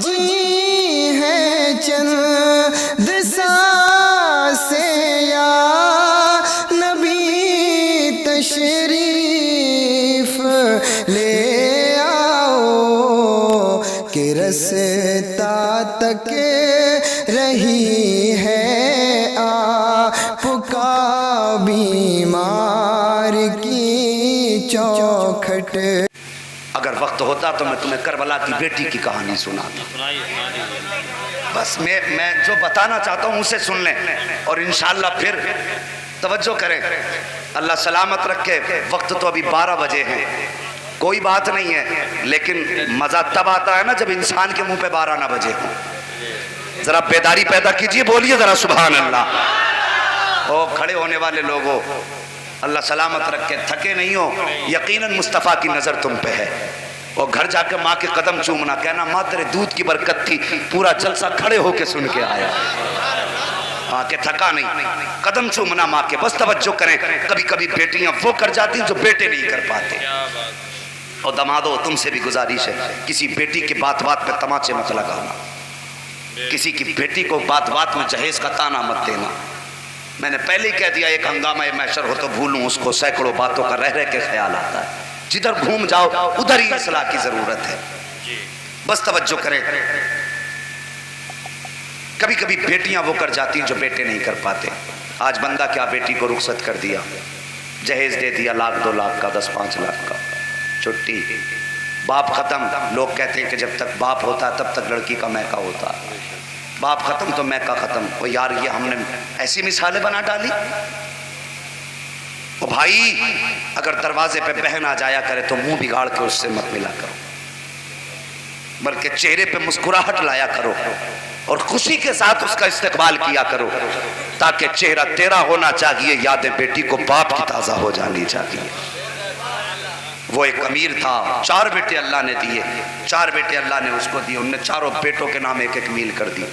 جی ہے چند سانسیں یا نبی تشریف لے آؤ کہ رستا تک رہی ہے آپ کا بیمار کی چوکھٹ۔ اگر وقت ہوتا تو میں تمہیں کربلا کی بیٹی کی کہانی سناتا، بس میں جو بتانا چاہتا ہوں اسے سن لیں اور انشاءاللہ پھر توجہ کریں۔ اللہ سلامت رکھے۔ وقت تو ابھی 12 بجے ہیں، کوئی بات نہیں ہے، لیکن مزہ تب آتا ہے نا جب انسان کے منہ پہ 12 نہ بجے ہوں۔ ذرا بیداری پیدا کیجئے، بولیے ذرا سبحان اللہ۔ او کھڑے ہونے والے لوگوں، اللہ سلامت رکھے، تھکے نہیں ہو، یقیناً مصطفیٰ کی نظر تم پہ ہے۔ اور گھر جا کے ماں کے قدم چومنا، کہنا ماں تیرے دودھ کی برکت تھی، پورا جلسہ کھڑے ہو کے سن کے آیا، ہاں کہ تھکا نہیں۔ قدم چومنا ماں کے، بس توجہ کریں۔ کبھی کبھی بیٹیاں وہ کر جاتی ہیں جو بیٹے نہیں کر پاتے۔ اور دمادو تم سے بھی گزارش ہے، کسی بیٹی کے بات بات پہ تماچے مت لگانا، کسی کی بیٹی کو بات بات میں جہیز کا تانا مت دینا۔ میں نے پہلے ہی کہہ دیا، ایک ہنگامہ محشر ہو تو بھولوں اس کو، سینکڑوں باتوں کا رہ رہ کے خیال آتا ہے، جدھر گھوم جاؤ ادھر ہی اصلاح کی ضرورت ہے، بس توجہ کریں۔ کبھی کبھی بیٹیاں وہ کر جاتی ہیں جو بیٹے نہیں کر پاتے۔ آج بندہ کیا بیٹی کو رخصت کر دیا، جہیز دے دیا 1,00,000 2,00,000 کا 10-5 لاکھ کا، چھٹی، باپ ختم۔ لوگ کہتے ہیں کہ جب تک باپ ہوتا ہے تب تک لڑکی کا میکا ہوتا ہے، باپ ختم تو میکا ختم۔ او یار یہ ہم نے ایسی مثالیں بنا ڈالی۔ او بھائی اگر دروازے پہ بہن آ جایا کرے تو منہ بگاڑ کے اس سے مت ملا کرو، بلکہ چہرے پہ مسکراہٹ لایا کرو اور خوشی کے ساتھ اس کا استقبال کیا کرو، تاکہ چہرہ تیرا ہونا چاہیے، یادیں بیٹی کو باپ کی تازہ ہو جانی چاہیے۔ وہ ایک امیر تھا، 4 بیٹے اللہ نے دیے، 4 بیٹے اللہ نے اس کو دیے، انہوں نے چاروں بیٹوں کے نام 1-1 میل کر دی،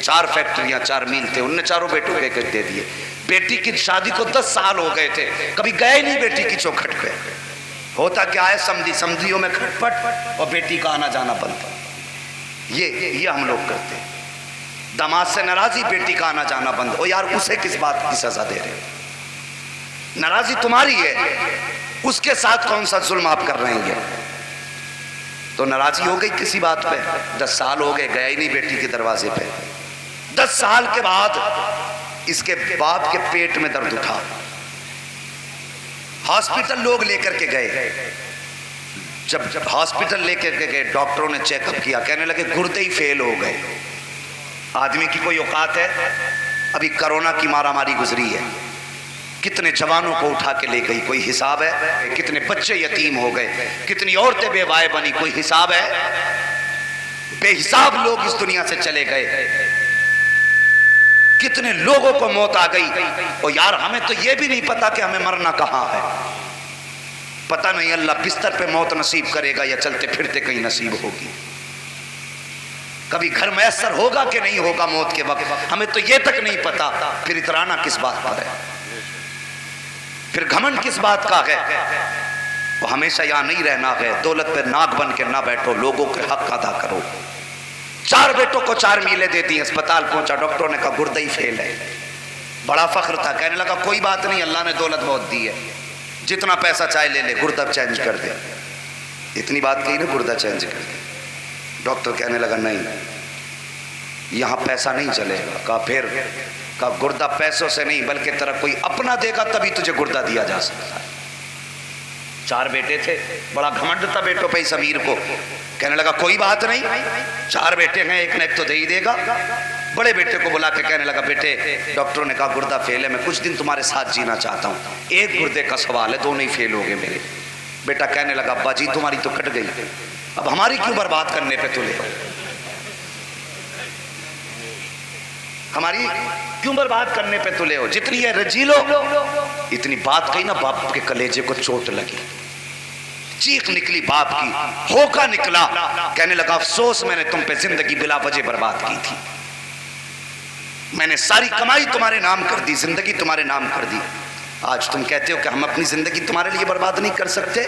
4 فیکٹریاں 4 میل تھے، انہوں نے چاروں بیٹوں کو 1-1 دے دیے۔ بیٹی کی شادی کو 10 سال ہو گئے تھے، کبھی گئے نہیں بیٹی کی چوکھٹ پہ۔ ہوتا کیا ہے، سمدھیوں میں کھٹ پٹ اور بیٹی کا آنا جانا بند۔ یہ ہم لوگ کرتے ہیں۔ داماد سے ناراضی، بیٹی کا آنا جانا بند۔ او یار اسے کس بات کی سزا دے رہے ہو؟ ناراضی تمہاری ہے، اس کے ساتھ کون سا ظلم آپ کر رہے ہیں؟ تو ناراضی ہو گئی کسی بات پہ، 10 سال ہو گئے گیا ہی نہیں بیٹی کے دروازے پہ۔ 10 سال کے بعد اس کے باپ کے پیٹ میں درد اٹھا، ہاسپٹل لوگ لے کر کے گئے۔ جب ہاسپٹل لے کر کے گئے ڈاکٹروں نے چیک اپ کیا، کہنے لگے گردے ہی فیل ہو گئے۔ آدمی کی کوئی اوقات ہے؟ ابھی کرونا کی مارا ماری گزری ہے، کتنے جوانوں کو اٹھا کے لے گئی، کوئی حساب ہے؟ کتنے بچے یتیم ہو گئے، کتنی عورتیں بیوائے بنی، کوئی حساب ہے؟ بے حساب لوگ اس دنیا سے چلے گئے، کتنے لوگوں کو موت آ گئی۔ اور یار ہمیں تو یہ بھی نہیں پتا کہ ہمیں مرنا کہاں ہے، پتہ نہیں اللہ بستر پہ موت نصیب کرے گا یا چلتے پھرتے کہیں نصیب ہوگی، کبھی گھر میسر ہوگا کہ نہیں ہوگا موت کے وقت، ہمیں تو یہ تک نہیں پتا۔ پھر اترانا کس بات پر ہے، پھر گھمنڈ کس بات کا ہے؟ وہ ہمیشہ یہاں نہیں رہنا ہے، دولت پہ ناک بن کے نہ بیٹھو، لوگوں کے حق ادا کرو۔ 4 بیٹوں کو 4 میلیں دے دی، اسپتال پہنچا، ڈاکٹروں نے کہا گردہ ہی فیل ہے۔ بڑا فخر تھا، کہنے لگا کوئی بات نہیں، اللہ نے دولت بہت دی ہے، جتنا پیسہ چاہے لے لے، گردہ چینج کر دے۔ اتنی بات کہی نا، گردہ چینج کر دے۔ ڈاکٹر کہنے لگا نہیں، یہاں پیسہ نہیں چلے گا۔ کہا پھر؟ کہا گردہ پیسوں سے نہیں بلکہ تیرا کوئی اپنا دے گا تبھی تجھے گردہ دیا جا سکتا ہے۔ 4 بیٹے تھے، بڑا گھمنڈ تھا بیٹوں پہ اس امیر کو، کہنے لگا کوئی بات نہیں، 4 بیٹے ہیں، ایک نہ ایک تو دے ہی دے گا۔ بڑے بیٹے کو بلا کے کہنے لگا بیٹے ڈاکٹروں نے کہا گردہ فیل ہے، میں کچھ دن تمہارے ساتھ جینا چاہتا ہوں، ایک گردے کا سوال ہے، 2 نہیں فیل ہو گئے میرے۔ بیٹا کہنے لگا ابا جی تمہاری تو کٹ گئی، اب ہماری کیوں برباد کرنے پہ تلے ہو؟ ہماری کیوں برباد کرنے پہ تلے ہو؟ جتنی ہے رجیلو۔ اتنی بات کہی نا، باپ کے کلیجے کو چوٹ لگی، چیخ نکلی باپ کی، ہوکا نکلا، کہنے لگا افسوس میں نے تم پہ زندگی بلا وجہ برباد کی تھی، میں نے ساری کمائی تمہارے نام کر دی، زندگی تمہارے نام کر دی، آج تم کہتے ہو کہ ہم اپنی زندگی تمہارے لیے برباد نہیں کر سکتے۔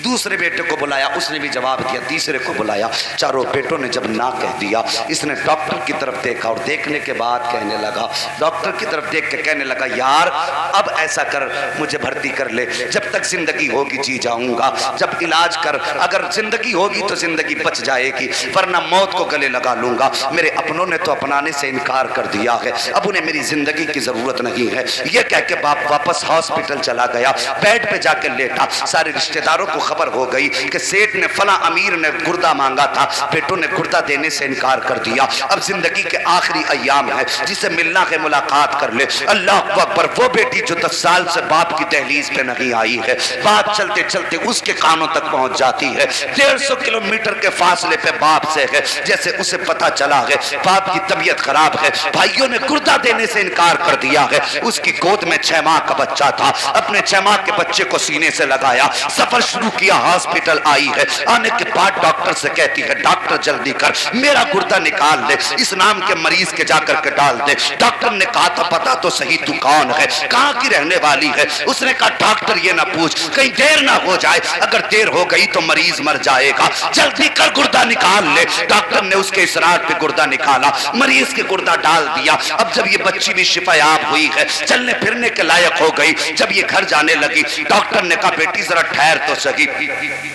دوسرے بیٹے کو بلایا، اس نے بھی جواب دیا، تیسرے کو بلایا، چاروں بیٹوں نے جب نہ کہہ دیا، اس نے ڈاکٹر کی طرف دیکھا اور دیکھنے کے بعد کہنے لگا، ڈاکٹر کی طرف دیکھ کے کہنے لگا یار اب ایسا کر مجھے بھرتی کر لے، جب تک زندگی ہوگی جی جاؤں گا، جب علاج کر، اگر زندگی ہوگی تو زندگی بچ جائے گی ورنہ موت کو گلے لگا لوں گا، میرے اپنوں نے تو اپنانے سے انکار کر دیا ہے، اب انہیں میری زندگی کی ضرورت نہیں ہے۔ یہ کہہ کے باپ واپس ہاسپٹل چلا گیا، بیڈ پہ جا کے لیٹا، سارے رشتہ داروں کو خبر ہو گئی کہ سیٹ نے فلاں امیر نے گردہ مانگا تھا، بیٹوں نے گردہ دینے سے انکار کر دیا، اب زندگی کے آخری ایام ہے، جسے ملنا ہے ملاقات کر لے۔ اللہ اکبر، وہ بیٹی جو 10 سال سے باپ کی دہلیز پہ نہیں آئی ہے، بات چلتے چلتے اس کے کانوں تک پہنچ جاتی ہے، 150 کلومیٹر کے فاصلے پہ باپ سے ہے، جیسے اسے پتا چلا ہے باپ کی طبیعت خراب ہے، بھائیوں نے گردہ دینے سے انکار کر دیا ہے، اس کی گود میں 6 ماہ کا بچہ تھا، اپنے 6 ماہ کے بچے کو سینے سے لگایا، سفر شروع کیا، ہاسپٹل آئی ہے، آنے کے بعد ڈاکٹر سے کہتی ہے ڈاکٹر جلدی کر میرا گردہ نکال لے، اس نام کے مریض کے جا کر کے ڈال دے۔ ڈاکٹر نے کہا تھا پتا تو صحیح تو کون ہے، کہاں کی رہنے والی ہے؟ اس نے کہا ڈاکٹر یہ نہ پوچھ کہیں دیر نہ ہو جائے، اگر دیر ہو گئی تو مریض مر جائے گا، جلدی کر گردہ نکال لے۔ ڈاکٹر نے اس کے اصرار پہ گردہ نکالا، مریض کے گردہ ڈال دیا۔ اب جب یہ بچی بھی شفا یاب ہوئی ہے، چلنے پھرنے کے لائق ہو گئی، جب یہ گھر جانے لگی، ڈاکٹر نے کہا بیٹی ذرا ٹھہر تو سہی،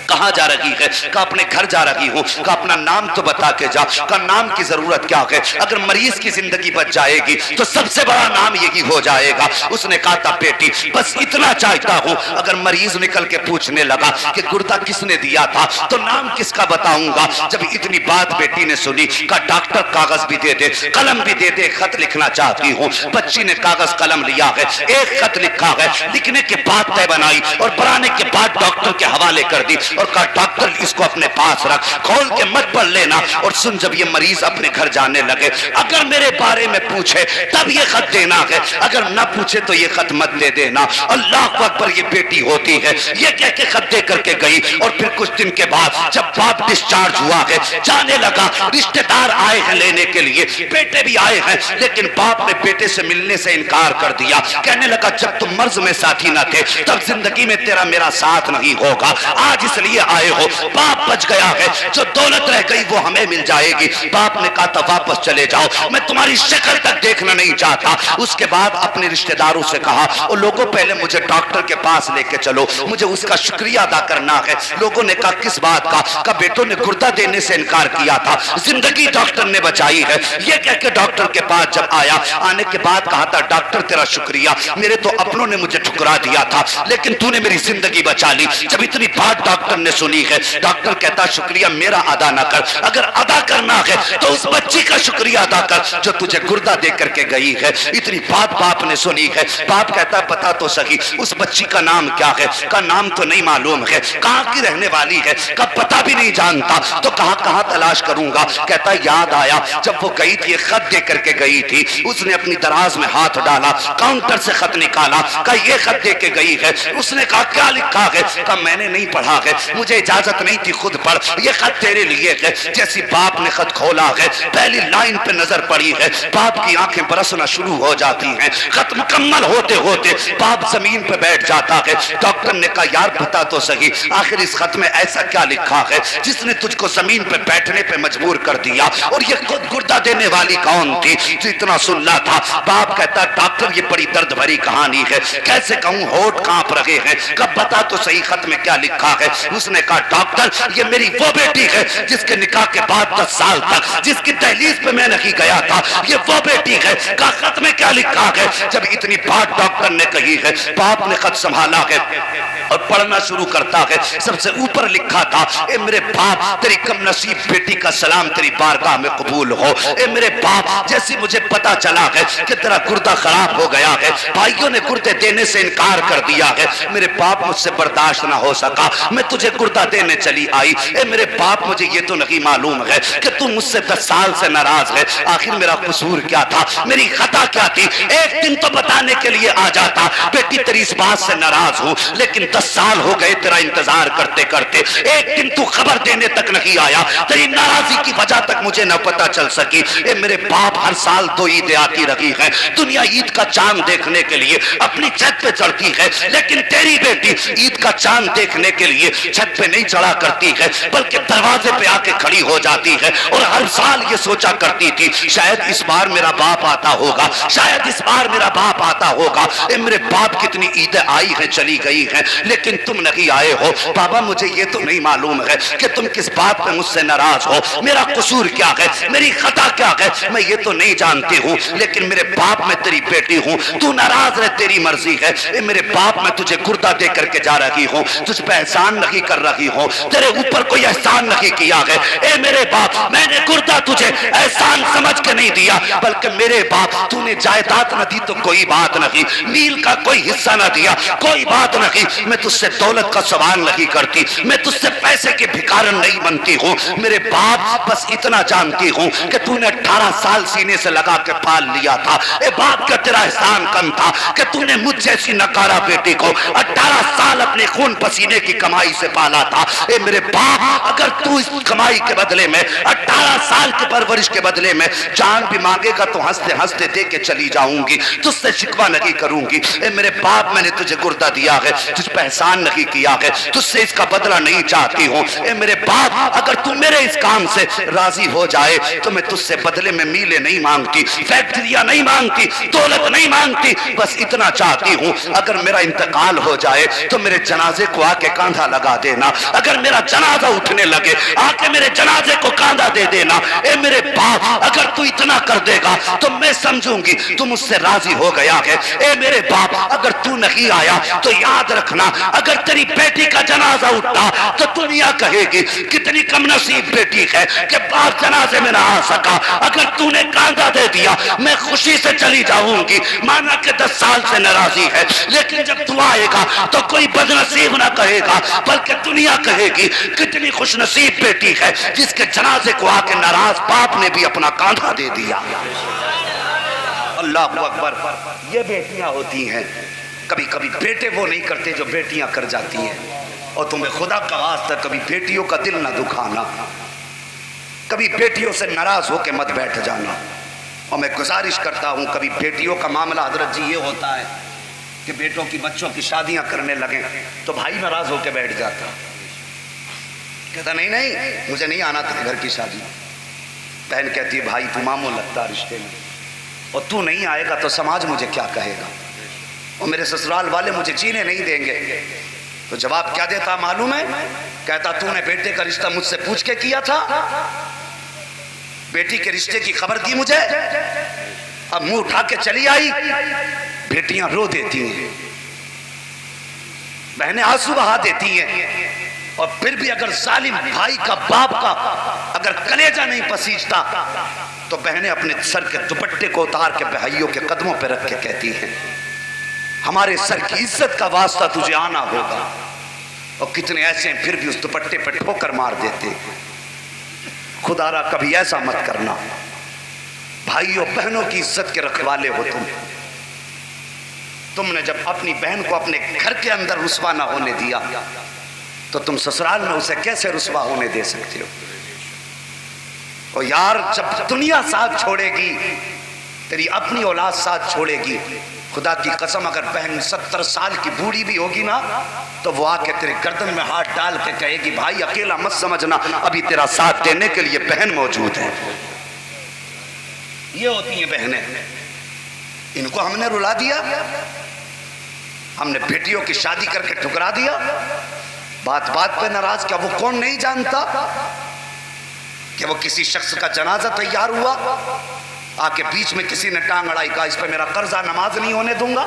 کہاں جا رہی ہے؟ کہا اپنے گھر جا رہی ہوں۔ کہا اپنا نام تو بتا کے جا۔ کہا نام کی ضرورت کیا ہے، اگر مریض کی زندگی بچ جائے گی تو سب سے بڑا نام یہی ہو جائے گا۔ اس نے کہا تھا بیٹی بس اتنا چاہتا ہوں، اگر مریض نکل کے پوچھنے لگا کہ گردہ کس نے دیا تھا تو نام کس کا بتاؤں گا۔ جب اتنی بات بیٹی نے سنی، کہا ڈاکٹر کاغذ بھی دے دے، قلم بھی دے دے، خط لکھنا چاہتی ہوں۔ بچی نے کاغذ قلم لیا ہے، ایک خط لکھا ہے، لکھنے کے بعد طے بنائی اور بنانے کے بعد ڈاکٹر کے حوالے کر دی اور کہا ڈاکٹر اس کو اپنے پاس رکھ، کھول کے مت پڑھ لینا، اور سن جب یہ مریض اپنے گھر جانے لگے اگر میرے بارے میں پوچھے تب یہ خط دینا ہے، اگر نہ پوچھے تو یہ خط مت دے دینا۔ اللہ اکبر، یہ بیٹی ہوتی ہے، یہ کہہ کے خط دے کر کے گئی۔ اور پھر کچھ دن کے بعد جب باپ ڈسچارج ہوا ہے، جانے لگا، رشتہ دار آئے ہیں لینے کے لیے، بیٹے بھی آئے ہیں، لیکن باپ نے بیٹے سے ملنے سے انکار کر دیا، کہنے لگا جب تم مرض میں ساتھی نہ تھے تب زندگی میں تیرا میرا ساتھ نہیں ہوگا، آج اس لیے آئے ہو، باپ بچ گیا ہے، جو دولت رہ گئی وہ ہمیں مل جائے گی۔ باپ نے کہا تھا واپس چلے جاؤ، میں تمہاری شکل تک دیکھنا نہیں چاہتا۔ اس کے بعد اپنے رشتہ داروں سے کہا اور لوگوں پہلے مجھے ڈاکٹر کے پاس لے کے چلو، مجھے اس کا شکریہ ادا کرنا ہے۔ لوگوں نے کہا کس بات کا؟ کہا بیٹوں نے گردہ دینے سے انکار کیا تھا، زندگی ڈاکٹر نے بچائی ہے۔ یہ کہہ کے ڈاکٹر کے پاس جب آیا، آنے کے بعد کہا تھا ڈاکٹر تیرا شکریہ، میرے تو اپنوں نے مجھے ٹھکرا دیا تھا لیکن تو نے میری زندگی بچا لی۔ جب اتنی بات ڈاکٹر نے سنی ہے، ڈاکٹر کہتا شکریہ میرا ادا نہ کر، اگر ادا کرنا ہے تو اس بچی کا شکریہ ادا کر جو تجھے گردہ دے کر کے گئی ہے۔ اتنی بات باپ نے سنی ہے، باپ کہتا پتا تو صحیح اس بچی کا نام کیا ہے؟ کا نام تو نہیں معلوم ہے، کہاں کی رہنے والی ہے؟ کا پتا بھی نہیں جانتا، تو کہاں تلاش کروں گا؟ کہتا یاد آیا جب وہ گئی تھی خط دے کر کے گئی تھی، اس نے اپنی دراز میں ہاتھ ڈالا، کاؤنٹر سے خط نکالا، کہا یہ خط دے کے گئی ہے۔ اس نے کہا کیا لکھا ہے؟ کہا میں نے نہیں پڑھا ہے، مجھے اجازت نہیں تھی، خود پڑھ، یہ خط تیرے لیے ہے۔ جیسی باپ نے خط کھولا ہے، پہلی لائن پہ نظر پڑی ہے، باپ کی آنکھیں برسنا شروع ہو جاتی ہیں۔ خط مکمل ہوتے ہوتے باپ زمین پہ بیٹھ جاتا ہے۔ ڈاکٹر نے کہا یار بتا تو صحیح آخر اس خط میں ایسا کیا لکھا ہے جس نے تجھ کو زمین پہ بیٹھنے پہ مجبور کر دیا، اور یہ خود گردہ دینے والی کون تھی جو اتنا سنلا تھا؟ باپ کہتا ڈاکٹر یہ بڑی درد بھری کہانی ہے، کیسے کہوں، ہونٹ کانپ رہے ہیں۔ کب بتا تو صحیح خط میں کیا لکھا ہے؟ اس نے کہا ڈاکٹر یہ میری وہ بیٹی ہے جس کے نکاح کے بعد 10 سال تک جس کی دہلیز پہ میں نہیں گیا تھا، یہ وہ بیٹی ہے۔ کہا خط میں کیا لکھا ہے؟ جب اتنی بات ڈاکٹر نے کہی ہے، باپ نے خط سنبھالا ہے اور پڑھنا شروع کرتا ہے۔ سب سے اوپر لکھا تھا اے میرے باپ تیری کم نصیب بیٹی کا سلام تیری بارگاہ میں قبول ہو۔ اے میرے باپ جیسی مجھے پتا چلا ہے کہ تیرا گردہ خراب ہو گیا ہے، بھائیوں نے گردے دینے سے انکار کر دیا ہے، میرے باپ مجھ سے برداشت نہ ہو سکا، میں تجھے گردہ دینے چلی آئی۔ اے میرے باپ مجھے یہ تو نہیں معلوم ہے کہ تو تو مجھ سے 10 سال سے ناراض ہے، آخر میرا قصور کیا تھا، میری خطا کیا تھی؟ ایک دن تو بتانے کے لیے آ جاتا، بیٹی تیری اس بات سے ناراض ہوں، لیکن 10 سال ہو گئے تیرا انتظار کرتے کرتے، ایک دن تو خبر دینے تک نہیں آیا، تیری ناراضی کی وجہ تک مجھے نہ پتہ چل سکی۔ اے میرے باپ، ہر سال 2 عیدیں آتی رہی ہیں، دنیا عید کا چاند دیکھنے کے لیے اپنی چھت پہ چڑھتی ہے، لیکن تیری بیٹی عید کا چاند دیکھنے کے لیے چھت پہ نہیں چڑھا کرتی ہے، بلکہ دروازے پہ آ کے کھڑی ہو جاتی ہے، اور ہر سال یہ سوچا کرتی تھی شاید اس بار میرا باپ آتا ہوگا، شاید اس بار میرا باپ آتا ہوگا۔ اے میرے باپ، کتنی عیدیں آئی ہیں چلی گئی ہیں، لیکن تم نہیں آئے ہو۔ بابا مجھے یہ تو نہیں معلوم ہے کہ تم کس بات پہ مجھ سے ناراض ہو، میرا قصور کیا ہے، میری خطا کیا ہے، میں یہ تو نہیں جانتی ہوں، لیکن میرے باپ، میں تیری بیٹی ہوں، تو ناراض رہ، تیری مرضی ہے۔ اے میرے باپ، میں تجھے گردہ دے کر کے جا رہی ہوں، تجھ پہ احسان نہیں کر رہی ہوں، تیرے اوپر کوئی احسان نہیں کیا ہے۔ اے میرے باپ، میں نے گردہ تجھے احسان سمجھ کے نہیں دیا، بلکہ میرے باپ تو نے جائیداد نہ دی تو کوئی بات نہیں، میل کا کوئی حصہ نہ دیا کوئی بات نہیں، میں تجھ سے دولت کا سوال نہیں کرتی، میں تجھ سے پیسے کے بھکارن نہیں بنتی ہوں۔ میرے باپ، بس اتنا جانتی ہوں کہ تو نے 18 سال سینے سے لگا کے پال لیا تھا۔ اے باپ، کا تیرا احسان کم تھا کہ تو نے مجھ جیسی نکارہ بیٹی کو 18 سال اپنے خون پسینے کی کمائی سے پالا تھا۔ اے میرے باپ، اگر تو اس کمائی کے بدلے میں 18 سال کی پرورش کے بدلے میں جان بھی مانگے گا تو ہنستے ہنستے دے کے چلی جاؤں گی، تجھ سے شکوہ نہیں کروں گی۔ اے میرے باپ، میں نے تجھے گردہ دیا ہے، تجھ پہ احسان نہیں کیا ہے، تجھ سے اس کا بدلہ نہیں چاہتی ہوں۔ اے میرے باپ، اگر تو میرے اس کام سے راضی ہو جائے تو میں تجھ سے بدلے میں میلے نہیں مانگتی، فیکٹریاں نہیں مانگتی، دولت نہیں مانگتی، بس اتنا چاہتی ہوں اگر میرا انتقال ہو جائے تو میرے جنازے کو آ کے کاندھا لگا دینا، اگر میرا جنازہ اٹھنے لگے آ کے میرے جنازے کو کاندھا دے دینا۔ اے میرے باپ، اگر تو اتنا کر دے گا تو میں سمجھوں گی تو مجھ سے راضی ہو گیا ہے۔ اے میرے باپ، اگر تو نہیں آیا تو یاد رکھنا، اگر تیری بیٹی کا جنازہ اٹھا تو دنیا کہے گی کتنی کم نصیب بیٹی ہے کہ باپ جنازے میں نہ آ سکا۔ اگر تو نے کاندھا دے دیا میں خوشی سے چلی جاؤں گی، مانا کہ 10 سال سے ناراضی ہے، لیکن جب تو آئے گا تو کوئی بد نصیب نہ کہے گا، بلکہ دنیا کہے گی کتنی خوش نصیب بیٹی ہے جس کے جنازے کو آ کے ناراض باپ نے بھی اپنا کاندھا دے دیا۔ اللہ اکبر۔ یہ بیٹیاں ہوتی ہیں، کبھی کبھی بیٹے وہ نہیں کرتے جو بیٹیاں کر جاتی ہیں، اور تمہیں خدا کا واسطہ کبھی بیٹیوں کا دل نہ دکھانا، کبھی بیٹیوں سے ناراض ہو کے مت بیٹھ جانا۔ اور میں گزارش کرتا ہوں، کبھی بیٹیوں کا معاملہ حضرت جی یہ ہوتا ہے کہ بیٹوں کی بچوں کی شادیاں کرنے لگیں تو بھائی ناراض ہو کے بیٹھ جاتا، کہتا نہیں نہیں مجھے نہیں آنا تیرے گھر کی شادی۔ بہن کہتی ہے بھائی تو ماموں لگتا رشتے میں، اور تو نہیں آئے گا تو سماج مجھے کیا کہے گا، اور میرے سسرال والے مجھے جینے نہیں دیں گے۔ تو جواب کیا دیتا معلوم ہے؟ کہتا تو نے بیٹے کا رشتہ مجھ سے پوچھ کے کیا تھا، بیٹی کے رشتے کی خبر دی مجھے، اب منہ اٹھا کے چلی آئی۔ بیٹیاں رو دیتی ہیں، بہنیں آنسو بہا دیتی ہیں، اور پھر بھی اگر ظالم بھائی کا باپ کا اگر کلیجہ نہیں پسیجتا تو بہنیں اپنے سر کے دوپٹے کو اتار کے بھائیوں کے قدموں پہ رکھ کے کہتی ہیں ہمارے سر کی عزت کا واسطہ تجھے آنا ہوگا، اور کتنے ایسے ہیں پھر بھی اس دوپٹے پہ ٹھوکر مار دیتے۔ خدا را کبھی ایسا مت کرنا، بھائیوں بہنوں کی عزت کے رکھوالے ہو تم نے جب اپنی بہن کو اپنے گھر کے اندر رسوا نہ ہونے دیا تو تم سسرال میں اسے کیسے رسوا ہونے دے سکتے ہو؟ اور یار جب دنیا ساتھ چھوڑے گی، تیری اپنی اولاد ساتھ چھوڑے گی، خدا کی قسم اگر بہن 70 سال کی بوڑھی بھی ہوگی نا تو وہ آ کے تیرے گردن میں ہاتھ ڈال کے کہے گی بھائی اکیلا مت سمجھنا، ابھی تیرا ساتھ دینے کے لیے بہن موجود ہے۔ یہ ہوتی ہیں بہنیں، ان کو ہم نے رلا دیا، ہم نے بیٹیوں کی شادی کر کے ٹھکرا دیا، بات بات پہ ناراض۔ کیا وہ کون نہیں جانتا کہ وہ کسی شخص کا جنازہ تیار ہوا، آ کے بیچ میں کسی نے ٹانگ اڑائی، کہا اس پہ میرا قرضہ نماز نہیں ہونے دوں گا،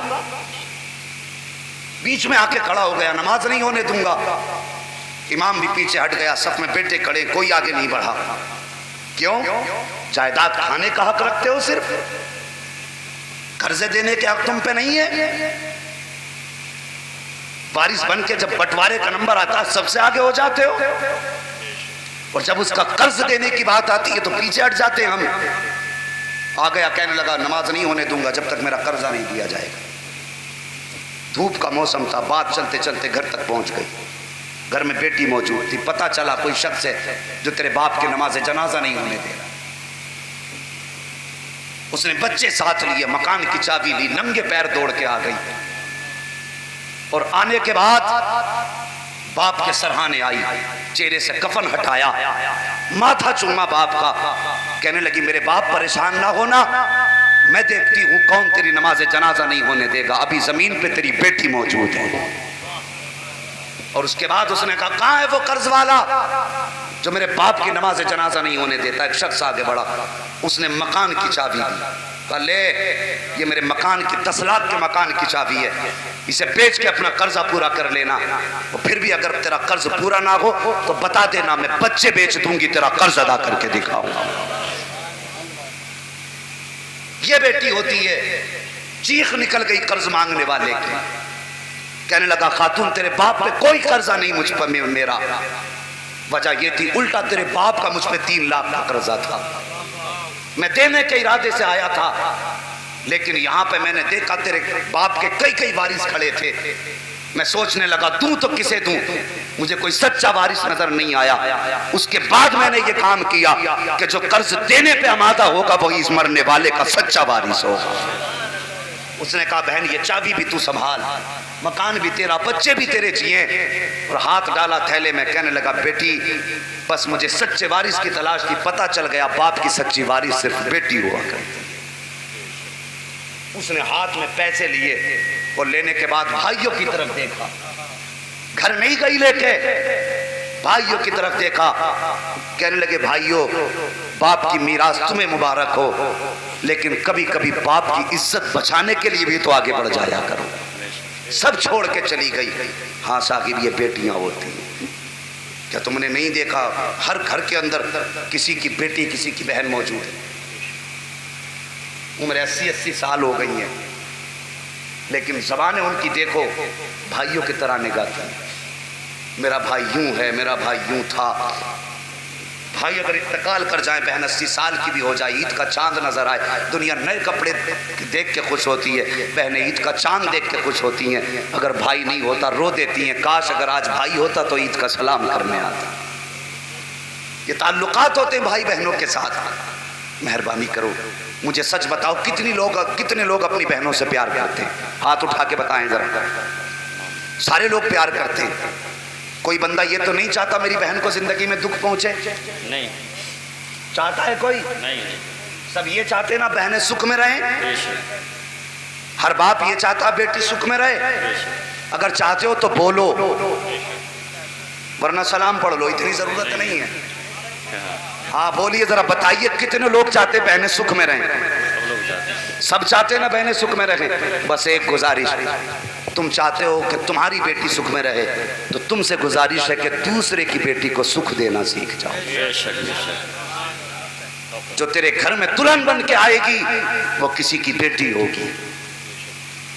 بیچ میں آ کے کھڑا ہو گیا نماز نہیں ہونے دوں گا، امام بھی پیچھے ہٹ گیا، صف میں بیٹے کھڑے، کوئی آگے نہیں بڑھا۔ کیوں؟ جائیداد کھانے کا حق رکھتے ہو، صرف قرضے دینے کے حق تم پہ نہیں ہے؟ وارث بن کے جب بٹوارے کا نمبر آتا سب سے آگے ہو جاتے ہو۔ اور جب اس کا قرض دینے کی بات آتی ہے تو پیچھے ہٹ جاتے ہیں ہم. آ گیا کہنے لگا نماز نہیں ہونے دوں گا جب تک میرا قرضہ نہیں دیا جائے گا. دھوپ کا موسم تھا, بات چلتے چلتے گھر تک پہنچ گئی. گھر میں بیٹی موجود تھی. پتہ چلا کوئی شخص ہے جو تیرے باپ کے نماز جنازہ نہیں ہونے دے رہا. اس نے بچے ساتھ لیے, مکان کی چابی لی, ننگے پیر دوڑ کے آ گئی. اور آنے کے بعد باپ کے سرہانے آئی, چہرے سے کفن ہٹایا, ماتھا چوما باپ کا. کہنے لگی میرے باپ پریشان نہ ہونا, میں دیکھتی ہوں کون تیری نماز جنازہ نہیں ہونے دے گا. ابھی زمین پہ تیری بیٹی موجود ہے. اور اس کے بعد اس نے کہا کہاں ہے وہ قرض والا جو میرے باپ کی نماز جنازہ نہیں ہونے دیتا. ایک شخص آگے بڑھا, اس نے مکان کی چابی دی. کہا لے, یہ میرے مکان کی 10 لاکھ کے مکان کی چابی ہے, اسے بیچ کے اپنا قرضہ پورا کر لینا. اور پھر بھی اگر تیرا قرض پورا نہ ہو تو بتا دینا, میں بچے بیچ دوں گی, تیرا قرض ادا کر کے دکھاؤں گا. یہ بیٹی ہوتی ہے. چیخ نکل گئی قرض مانگنے والے کی. کہنے لگا خاتون تیرے باپ پہ کوئی قرضہ نہیں مجھ پر میرا. وجہ یہ تھی الٹا تیرے باپ کا مجھ پہ 3 لاکھ کا قرضہ تھا. میں دینے کے ارادے سے آیا تھا, لیکن یہاں پہ میں نے دیکھا تیرے باپ کے کئی وارث کھڑے تھے. میں سوچنے لگا دوں تو کسے دوں, مجھے کوئی سچا وارث نظر نہیں آیا. اس کے بعد میں نے یہ کام کیا کہ جو قرض دینے پہ آمادہ ہوگا وہی اس مرنے والے کا سچا وارث ہوگا. اس نے کہا بہن یہ چابی بھی تو سنبھال, مکان بھی تیرا, بچے بھی تیرے جیے. اور ہاتھ ڈالا تھیلے میں. کہنے لگا بیٹی بس مجھے سچے وارث کی تلاش تھی, پتہ چل گیا باپ کی سچی وارث صرف بیٹی ہوا کرتی. اس نے ہاتھ میں پیسے لیے اور لینے کے بعد بھائیوں کی طرف دیکھا. گھر نہیں گئی لے کے, بھائیوں کی طرف دیکھا. کہنے لگے بھائیوں باپ کی میراث تمہیں مبارک ہو, لیکن کبھی کبھی باپ کی عزت بچانے کے لیے بھی تو آگے بڑھ جایا کرو. سب چھوڑ کے چلی گئی. ہاں صاحب یہ بیٹیاں ہوتی ہیں. کیا تم نے نہیں دیکھا ہر گھر کے اندر کسی کی بیٹی کسی کی بہن موجود ہے. عمر 80 سال ہو گئی ہیں, لیکن زبانیں ان کی دیکھو بھائیوں کی طرح نگاہتی ہیں. میرا بھائی یوں ہے, میرا بھائی یوں تھا. بھائی اگر انتقال کر جائیں, بہن 80 سال کی بھی ہو جائے, عید کا چاند نظر آئے, دنیا نئے کپڑے دیکھ کے خوش ہوتی ہے, بہنیں عید کا چاند دیکھ کے خوش ہوتی ہیں. اگر بھائی نہیں ہوتا رو دیتی ہیں, کاش اگر آج بھائی ہوتا تو عید کا سلام کرنے آتا. یہ تعلقات ہوتے ہیں بھائی بہنوں کے ساتھ. مہربانی کرو مجھے سچ بتاؤ کتنے لوگ اپنی بہنوں سے پیار کرتے ہیں؟ ہاتھ اٹھا کے بتائیں ذرا. سارے لوگ پیار کرتے ہیں. کوئی بندہ یہ تو نہیں چاہتا میری بہن کو زندگی میں دکھ پہنچے؟ نہیں چاہتا ہے کوئی؟ نہیں. سب یہ چاہتے نا بہنیں سکھ میں رہیں. ہر باپ یہ چاہتا بیٹی سکھ میں رہے. اگر چاہتے ہو تو بولو, ورنہ سلام پڑھ لو, اتنی ضرورت نہیں ہے. ہاں بولیے ذرا, بتائیے کتنے لوگ چاہتے بہنیں سکھ میں رہیں؟ سب چاہتے نا بہنیں سکھ میں رہیں. بس ایک گزارش, تم چاہتے ہو کہ تمہاری بیٹی سکھ میں رہے تو تم سے گزارش ہے کہ دوسرے کی بیٹی کو سکھ دینا سیکھ جاؤ. جو تیرے گھر میں دلہن بن کے آئے گی وہ کسی کی بیٹی ہوگی.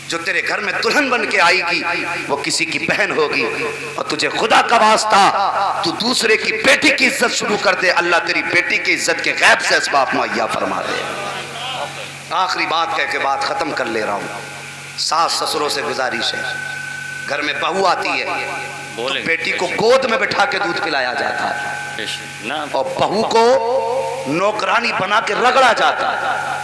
جو تیرے گھر میں دلہن بن کے آئے گی وہ کسی کی بہن ہوگی. اور تجھے خدا کا واسطہ تو دوسرے کی بیٹی کی عزت شروع کر دے, اللہ تیری بیٹی کی عزت کے غیب سے اسباب مہیا فرما دے. آخری بات کہہ کے بات ختم کر لے رہا ہوں. ساس سسروں سے گزارش ہے, گھر میں بہو آتی ہے تو بیٹی کو گود میں بٹھا کے دودھ پلایا جاتا ہے, اور بہو کو نوکرانی بنا کے رگڑا جاتا ہے.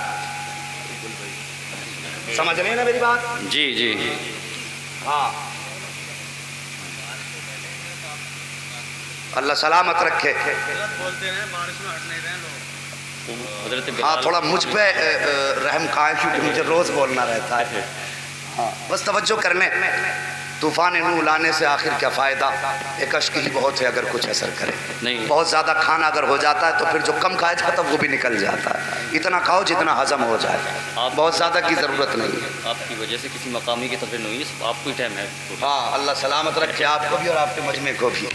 سمجھ رہے ہیں نا میری بات؟ جی جی ہاں. اللہ سلامت رکھے. ہاں تھوڑا مجھ پہ رحم کھائیں کیونکہ مجھے روز بولنا رہتا ہے. ہاں بس توجہ کرنے. طوفان نوح لانے سے آخر کیا فائدہ, ایک اشک ہی بہت ہے اگر کچھ اثر کرے. بہت زیادہ کھانا اگر ہو جاتا ہے تو پھر جو کم کھایا جاتا ہے وہ بھی نکل جاتا ہے. اتنا کھاؤ جتنا ہضم ہو جائے, بہت زیادہ کی ضرورت نہیں ہے. آپ کی وجہ سے کسی مقامی کی تقریر نہیں ہوئی, آپ کو ہی ٹائم ہے. ہاں اللہ سلامت رکھے آپ کو بھی اور آپ کے مجمع کو بھی.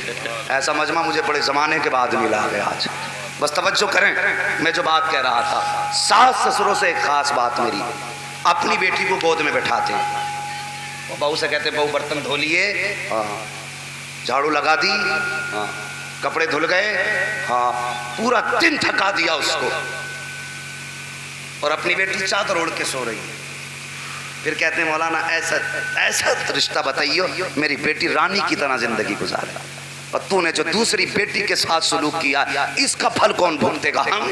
ایسا مجمع مجھے بڑے زمانے کے بعد ملا ہے آج. بس توجہ کریں, میں جو بات کہہ رہا تھا, ساس سسروں سے ایک خاص بات میری, اپنی بیٹی کو گود میں بٹھاتے ہیں, بہو سے کہتے بہو برتن دھو لیے, جھاڑو لگا دی, کپڑے دھل گئے، ہاں پورا دن تھکا دیا اس کو، اور اپنی بیٹی چادر اوڑھ کے سو رہی ہے۔ پھر کہتے ہیں مولانا ایسا رشتہ بتائیو میری بیٹی رانی کی طرح زندگی گزارے، اور تو نے جو دوسری بیٹی کے ساتھ سلوک کیا اس کا پھل کون بھگتے گا؟ ہم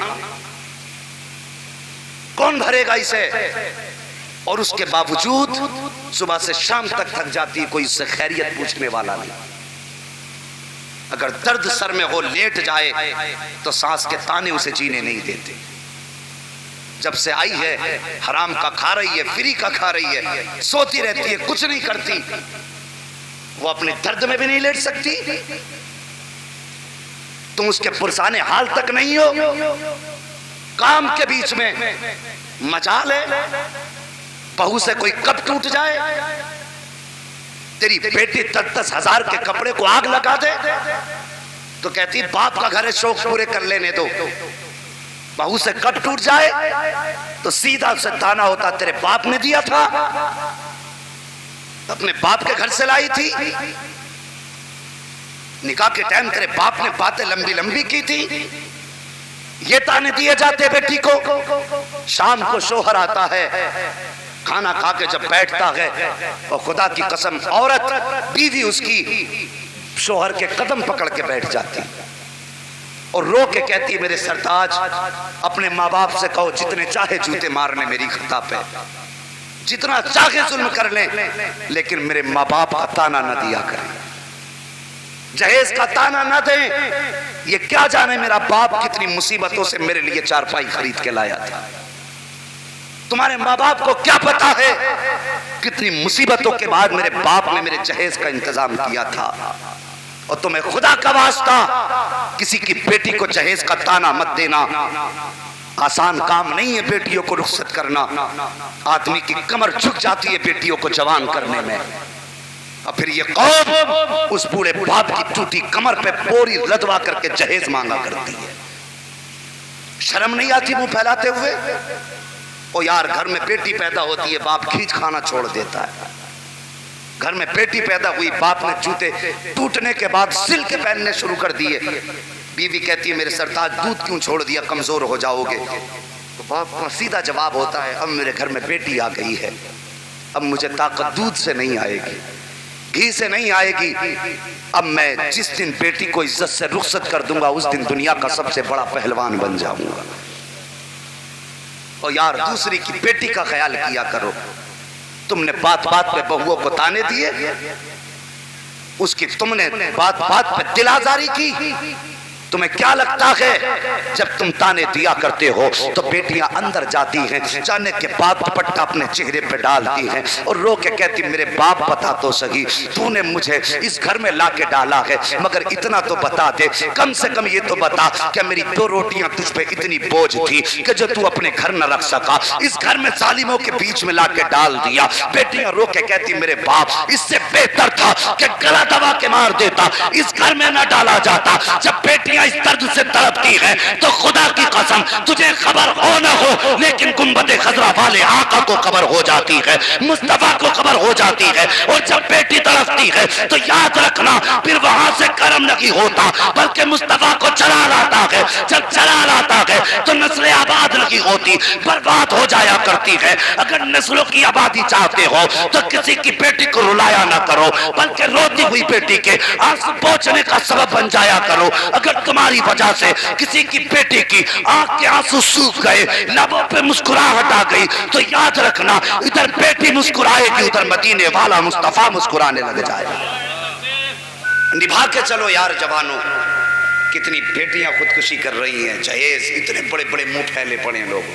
کون بھرے گا اسے؟ اور اس کے باوجود صبح سے شام تک تھک جاتی، کوئی اس سے خیریت پوچھنے والا نہیں۔ اگر درد سر میں ہو لیٹ جائے تو سانس کے تانے اسے جینے نہیں دیتے۔ جب سے آئی ہے حرام کا کھا رہی ہے، فری کا کھا رہی ہے، سوتی رہتی ہے، کچھ نہیں کرتی، وہ اپنے درد میں بھی نہیں لیٹ سکتی، تم اس کے پرسانے حال تک نہیں ہو۔ کام کے بیچ میں مجال ہے، بہو سے کوئی کب ٹوٹ جائے، تیری بیٹی 10-10 ہزار کے کپڑے کو آگ لگا دے تو کہتی باپ کا گھر ہے، شوق پورے کر لینے دو۔ بہو سے کب ٹوٹ جائے تو سیدھا اسے تانا ہوتا تیرے باپ نے دیا تھا، اپنے باپ کے گھر سے لائی تھی، نکاح کے ٹائم تیرے باپ نے باتیں لمبی لمبی کی تھی، یہ تانے دیے جاتے بیٹی کو۔ شام کو شوہر آتا ہے، کھانا کھا کے جب بیٹھتا ہے اور خدا کی قسم عورت بیوی اس کی شوہر کے قدم پکڑ کے بیٹھ جاتی اور رو کے کہتی میرے سرتاج اپنے ماں باپ سے کہو جتنے چاہے جوتے مارنے میری خطا پہ، جتنا چاہے ظلم کر لیں، لیکن میرے ماں باپ کا تانا نہ دیا کریں، جہیز کا تانا نہ دیں۔ یہ کیا جانے میرا باپ کتنی مصیبتوں سے میرے لیے چارپائی خرید کے لایا تھا، تمہارے ماں باپ کو کیا پتا ہے کتنی مصیبتوں کے بعد میرے باپ نے میرے جہیز کا انتظام کیا تھا۔ اور تمہیں خدا کا واسطہ کسی کی بیٹی کو جہیز کا تانا مت دینا، آسان کام نہیں ہے بیٹیوں کو رخصت کرنا، آدمی کی کمر جھک جاتی ہے بیٹیوں کو جوان کرنے میں، اور پھر یہ قوم اس بوڑھے باپ کی ٹوٹی کمر پہ بوری لدوا کر کے جہیز مانگا کرتی ہے۔ شرم نہیں آتی منہ پھیلاتے ہوئے؟ او یار گھر میں بیٹی پیدا ہوتی ہے باپ کھینچ کھانا چھوڑ دیتا ہے، گھر میں بیٹی پیدا ہوئی باپ نے جوتے ٹوٹنے کے بعد سل کے پہننے شروع کر دیے، بیوی کہتی ہے میرے سرتاج دودھ کیوں چھوڑ دیا کمزور ہو جاؤ گے، تو باپ کا سیدھا جواب ہوتا ہے اب میرے گھر میں بیٹی آ گئی ہے، اب مجھے طاقت دودھ سے نہیں آئے گی، گھی سے نہیں آئے گی، اب میں جس دن بیٹی کو عزت سے رخصت کر دوں گا اس دن دنیا کا سب سے بڑا پہلوان بن جاؤں گا۔ اور یار دوسری کی بیٹی کا خیال کیا کرو، تم نے بات بات پہ بہووں کو تانے دیے، اس کی تم نے بات بات پہ دل آزاری کی، تمہیں کیا لگتا ہے جب تم تانے دیا کرتے ہو تو بیٹیاں اندر جاتی ہیں، جانے کے بعد دوپٹہ اپنے چہرے پہ ڈالتی ہیں اور رو کے کہتی میرے باپ بتا تو سہی تو نے مجھے اس گھر میں لا کے ڈالا ہے، مگر اتنا تو بتا دے، کم سے کم یہ تو بتا کہ میری 2 روٹیاں تجھ پہ اتنی بوجھ تھی کہ جو تو اپنے گھر نہ رکھ سکا، اس گھر میں ظالموں کے بیچ میں لا کے ڈال دیا۔ بیٹیاں رو کے کہتی میرے باپ اس سے بہتر تھا کہ گلا دبا کے مار دیتا، اس گھر میں نہ ڈالا جاتا۔ جب بیٹیاں اس درد سے تڑپتی ہے تو خدا کی قسم تجھے خبر ہو نہ ہو لیکن گنبد خضرا والے آقا کو خبر ہو جاتی ہے، مصطفیٰ کو خبر ہو جاتی ہے، اور جب بیٹی تڑپتی ہے تو یاد رکھنا پھر وہاں سے کرم نہیں ہوتا بلکہ مصطفیٰ کو چلا لاتا ہے، جب چلا لاتا ہے تو نسل آباد نہیں ہوتی، برباد ہو جایا کرتی ہے۔ اگر نسلوں کی آبادی چاہتے ہو تو کسی کی بیٹی کو رلایا نہ کرو بلکہ روتی ہوئی بیٹی کے آنسو پہنچنے کا سبب بن جایا کرو۔ اگر تمہاری وجہ سے کسی کی بیٹی کی آنکھ کے آنسو سوکھ گئے، لبوں پہ مسکراہٹ آ گئی تو یاد رکھنا ادھر بیٹی مسکرائے گی ادھر مدینے والا مصطفیٰ مسکرانے لگ جائے گا۔ نبھا کے چلو یار جوانوں، کتنی بیٹیاں خودکشی کر رہی ہیں، جہیز اتنے بڑے بڑے منہ پھیلے پڑے ہیں، لوگ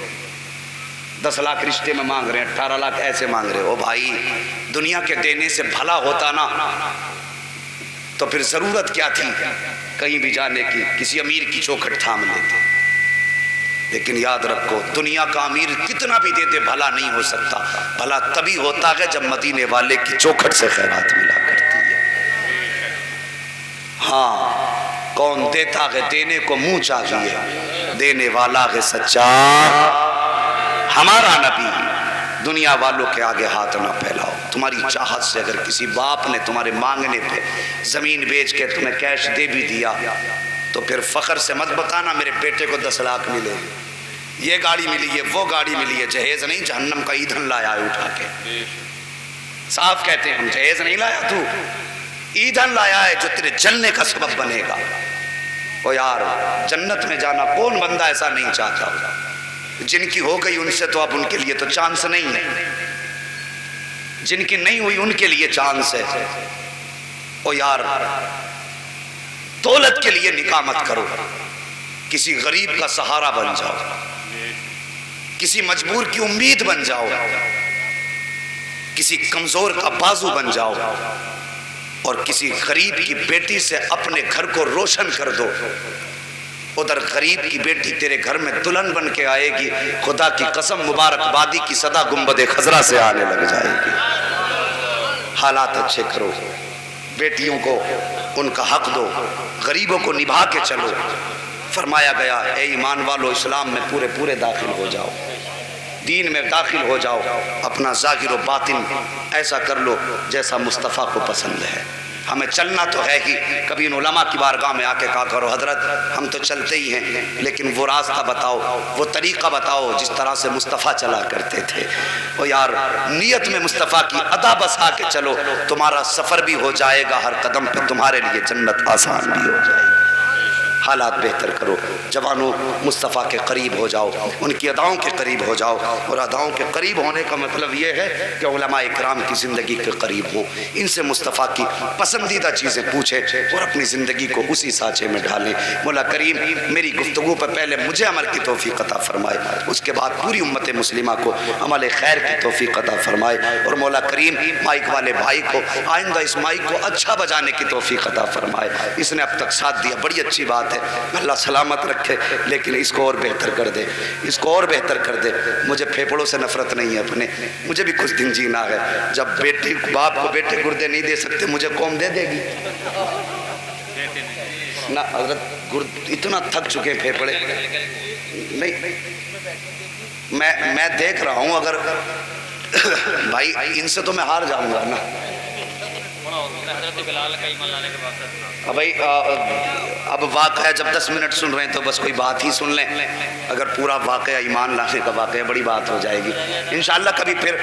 10 لاکھ رشتے میں مانگ رہے ہیں، 18 لاکھ ایسے مانگ رہے ہو۔ بھائی دنیا کے دینے سے بھلا ہوتا نا تو پھر ضرورت کیا تھی کہیں بھی جانے کی، کسی امیر کی چوکھٹ تھام لیتے۔ لیکن یاد رکھو دنیا کا امیر کتنا بھی دے دے بھلا نہیں ہو سکتا، بھلا تبھی ہوتا ہے جب مدینے والے کی چوکھٹ سے خیرات ملا کرتی ہے۔ ہاں کون دیتا ہے دینے کو منہ چاہیے، دینے والا ہے سچا ہمارا نبی، دنیا والوں کے آگے ہاتھ نہ پھیلاؤ۔ تمہاری چاہت سے اگر کسی باپ نے تمہارے مانگنے پہ زمین بیچ کے تمہیں کیش دے بھی دیا تو پھر فخر سے مت بتانا میرے بیٹے کو 10 لاکھ ملے، یہ گاڑی ملی ہے، وہ گاڑی ملی ہے۔ جہیز نہیں، جہنم کا ایندھن لایا ہے اٹھا کے۔ صاف کہتے ہیں ہم، جہیز نہیں لایا تو، ایندھن لایا ہے جو تیرے جلنے کا سبب بنے گا۔ او یار، جنت میں جانا کون بندہ ایسا نہیں چاہتا؟ جن کی ہو گئی ان سے تو اب ان کے لیے تو چانس نہیں ہے، جن کی نہیں ہوئی ان کے لیے چانس ہے۔ او یار، دولت کے لیے نکاح مت کرو، کسی غریب کا سہارا بن جاؤ، کسی مجبور کی امید بن جاؤ، کسی کمزور کا بازو بن جاؤ، اور کسی غریب کی بیٹی سے اپنے گھر کو روشن کر دو۔ ادھر غریب کی بیٹی تیرے گھر میں دلہن بن کے آئے گی، خدا کی قسم مبارکبادی کی صدا گنبد خضرا سے آنے لگ جائے گی۔ حالات اچھے کرو، بیٹیوں کو ان کا حق دو، غریبوں کو نبھا کے چلو۔ فرمایا گیا اے ایمان والو، اسلام میں پورے داخل ہو جاؤ، دین میں داخل ہو جاؤ، اپنا ظاہر و باطن ایسا کر لو جیسا مصطفیٰ کو پسند ہے۔ ہمیں چلنا تو ہے ہی، کبھی ان علماء کی بارگاہ میں آ کے کہا کرو حضرت ہم تو چلتے ہی ہیں، لیکن وہ راستہ بتاؤ، وہ طریقہ بتاؤ جس طرح سے مصطفیٰ چلا کرتے تھے۔ اور یار، نیت میں مصطفیٰ کی ادا بسا کے چلو، تمہارا سفر بھی ہو جائے گا، ہر قدم پہ تمہارے لیے جنت آسان بھی ہو جائے گی۔ حالات بہتر کرو، جوانوں مصطفیٰ کے قریب ہو جاؤ، ان کی اداؤں کے قریب ہو جاؤ، اور اداؤں کے قریب ہونے کا مطلب یہ ہے کہ علماء اکرام کی زندگی کے قریب ہوں، ان سے مصطفیٰ کی پسندیدہ چیزیں پوچھیں اور اپنی زندگی کو اسی سانچے میں ڈالیں۔ مولا کریم میری گفتگو پر پہلے مجھے عمل کی توفیق عطا فرمائے، اس کے بعد پوری امت مسلمہ کو عمل خیر کی توفیق عطا فرمائے، اور مولا کریم مائک والے بھائی کو آئندہ اس مائک کو اچھا بجانے کی توفیق عطا فرمائے۔ اس نے اب تک ساتھ دیا، بڑی اچھی بات ہے، اللہ سلامت رکھے، لیکن اس کو اور بہتر کر دے، اس کو اور بہتر کر دے۔ مجھے پھیپڑوں سے نفرت نہیں ہے اپنے، مجھے بھی کچھ دن جینا ہے۔ جب بیٹی باپ کو بیٹے گردے نہیں دے سکتے، مجھے قوم دے دے گی نہ؟ حضرت اتنا تھک چکے پھیپڑے نہیں، میں دیکھ رہا ہوں، اگر بھائی ان سے تو میں ہار جاؤں گا نا۔ بھائی اب واقعہ جب 10 منٹ سن رہے ہیں تو بس کوئی بات ہی سن لیں، اگر پورا واقعہ ایمان لانے کا واقعہ بڑی بات ہو جائے گی انشاءاللہ۔ کبھی پھر